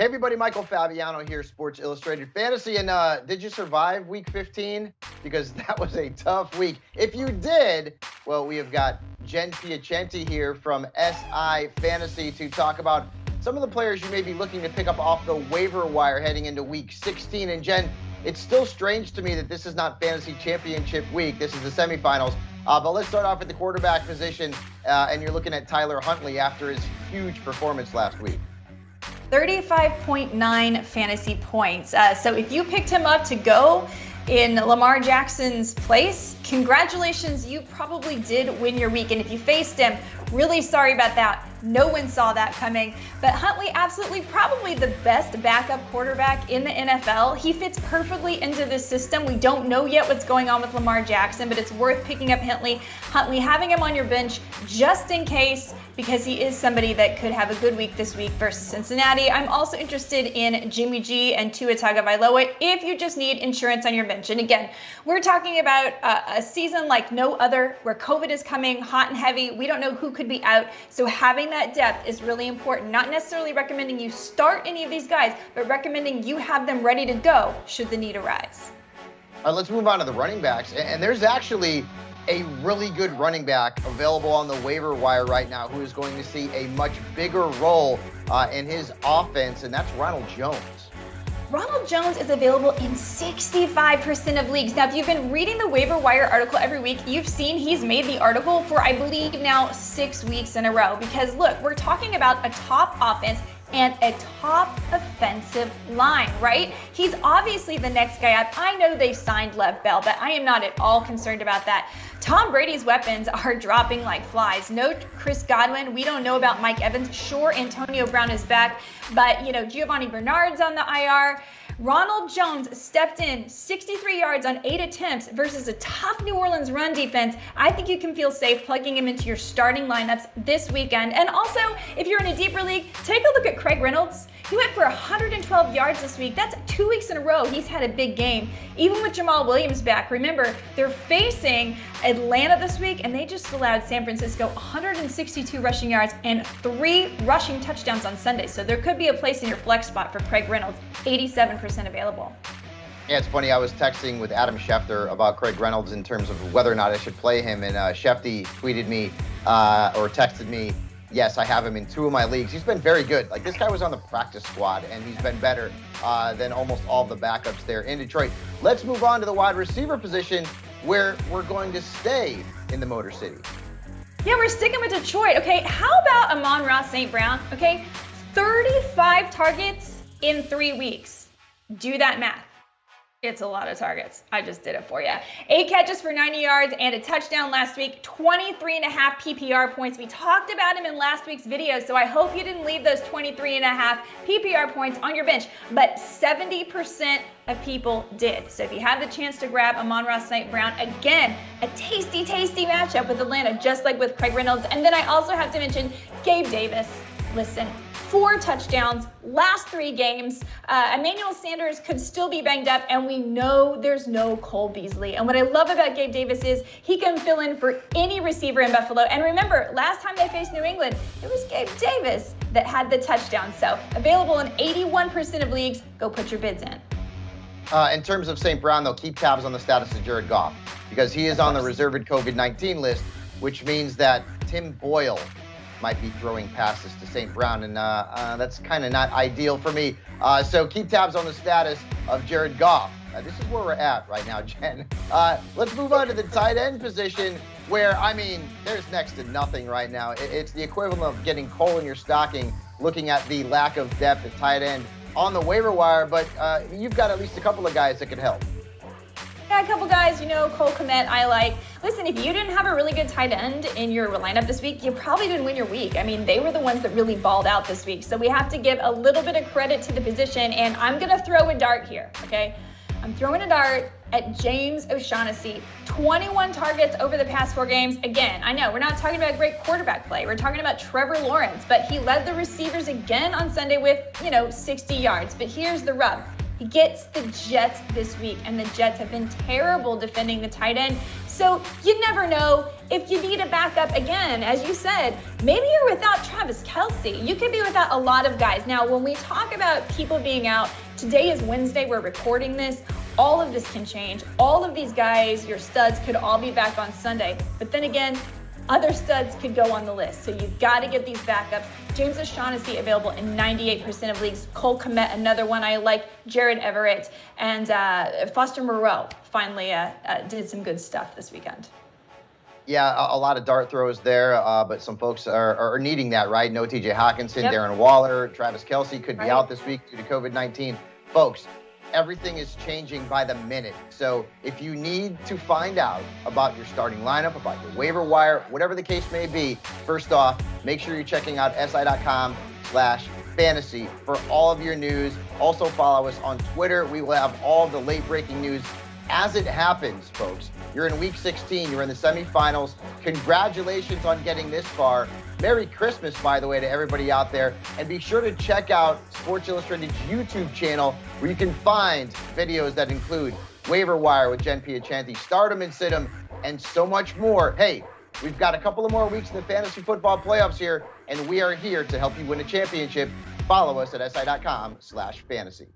Hey everybody, Michael Fabiano here, Sports Illustrated Fantasy. And did you survive week 15? Because that was a tough week. If you did, well, we have got Jen Piacenti here from SI Fantasy to talk about some of the players you may be looking to pick up off the waiver wire heading into week 16. And Jen, it's still strange to me that this is not Fantasy Championship week. This is the semifinals. But let's start off at the quarterback position. And you're looking at Tyler Huntley after his huge performance last week. 35.9 fantasy points. So if you picked him up to go in Lamar Jackson's place, congratulations, you probably did win your week. And if you faced him, really sorry about that. No one saw that coming. But Huntley, absolutely probably the best backup quarterback in the NFL. He fits perfectly into this system. We don't know yet what's going on with Lamar Jackson, but it's worth picking up Huntley, having him on your bench just in case, because he is somebody that could have a good week this week versus Cincinnati. I'm also interested in Jimmy G and Tua Tagovailoa if you just need insurance on your bench. And again, we're talking about a season like no other where COVID is coming hot and heavy. We don't know who could be out. So having that depth is really important. Not necessarily recommending you start any of these guys, but recommending you have them ready to go should the need arise. All right, let's move on to the running backs. And there's actually a really good running back available on the waiver wire right now who is going to see a much bigger role in his offense, and that's Ronald Jones. Ronald Jones is available in 65% of leagues. Now, if you've been reading the waiver wire article every week, you've seen he's made the article for, I believe, now 6 weeks in a row. Because look, we're talking about a top offense and a top offensive line, right? He's obviously the next guy up. I know they've signed Lev Bell, but I am not at all concerned about that. Tom Brady's weapons are dropping like flies. No Chris Godwin. We don't know about Mike Evans. Sure, Antonio Brown is back, but Giovanni Bernard's on the IR. Ronald Jones stepped in 63 yards on 8 attempts versus a tough New Orleans run defense. I think you can feel safe plugging him into your starting lineups this weekend. And also, if you're in a deeper league, take a look at Craig Reynolds. He went for 112 yards this week. That's 2 weeks in a row he's had a big game. Even with Jamal Williams back, remember, they're facing Atlanta this week, and they just allowed San Francisco 162 rushing yards and 3 rushing touchdowns on Sunday. So there could be a place in your flex spot for Craig Reynolds, 87% available. Yeah, it's funny. I was texting with Adam Schefter about Craig Reynolds in terms of whether or not I should play him, and Shefty tweeted me or texted me, yes, I have him in 2 of my leagues. He's been very good. Like, this guy was on the practice squad, and he's been better than almost all the backups there in Detroit. Let's move on to the wide receiver position, where we're going to stay in the Motor City. Yeah, we're sticking with Detroit. Okay, how about Amon-Ra St. Brown? Okay, 35 targets in 3 weeks. Do that math. It's a lot of targets. I just did it for you. 8 catches for 90 yards and a touchdown last week, 23.5 PPR points. We talked about him in last week's video, so I hope you didn't leave those 23.5 PPR points on your bench, but 70% of people did. So if you have the chance to grab Amon-Ra St. Brown, again, a tasty, tasty matchup with Atlanta, just like with Craig Reynolds. And then I also have to mention Gabe Davis. Listen, 4 touchdowns, last 3 games. Emmanuel Sanders could still be banged up, and we know there's no Cole Beasley. And what I love about Gabe Davis is he can fill in for any receiver in Buffalo. And remember, last time they faced New England, it was Gabe Davis that had the touchdown. So available in 81% of leagues. Go put your bids in. In terms of St. Brown, they'll keep tabs on the status of Jared Goff because he is on the reserved COVID-19 list, which means that Tim Boyle might be throwing passes to St. Brown, and that's kind of not ideal for me. So keep tabs on the status of Jared Goff. This is where we're at right now, Jen. Let's move on to the tight end position where, there's next to nothing right now. It's the equivalent of getting coal in your stocking, looking at the lack of depth at tight end on the waiver wire, but you've got at least a couple of guys that could help. Yeah, a couple guys, Cole Kmet, I like. Listen, if you didn't have a really good tight end in your lineup this week, you probably didn't win your week. They were the ones that really balled out this week. So we have to give a little bit of credit to the position, and I'm going to throw a dart here, okay? I'm throwing a dart at James O'Shaughnessy. 21 targets over the past 4 games. Again, I know we're not talking about great quarterback play. We're talking about Trevor Lawrence, but he led the receivers again on Sunday with, 60 yards. But here's the rub. He gets the Jets this week, and the Jets have been terrible defending the tight end. So you never know if you need a backup again. As you said, maybe you're without Travis Kelce. You could be without a lot of guys. Now, when we talk about people being out, today is Wednesday, we're recording this. All of this can change. All of these guys, your studs, could all be back on Sunday. But then again, other studs could go on the list. So you've got to get these backups. James O'Shaughnessy available in 98% of leagues. Cole Kmet, another one I like. Jared Everett. And Foster Moreau finally did some good stuff this weekend. Yeah, a lot of dart throws there, but some folks are needing that, right? No TJ Hawkinson, Yep. Darren Waller, Travis Kelce could be Right. out this week due to COVID-19. Folks, everything is changing by the minute. So if you need to find out about your starting lineup, about your waiver wire, whatever the case may be, first off, make sure you're checking out si.com/fantasy for all of your news. Also follow us on Twitter. We will have all the late breaking news as it happens, folks. You're in week 16. You're in the semifinals. Congratulations on getting this far. Merry Christmas, by the way, to everybody out there. And be sure to check out Sports Illustrated's YouTube channel, where you can find videos that include Waiver Wire with Jen Piacenti, Stardom and Sid'em, and so much more. Hey, we've got a couple of more weeks in the fantasy football playoffs here, and we are here to help you win a championship. Follow us at si.com/fantasy.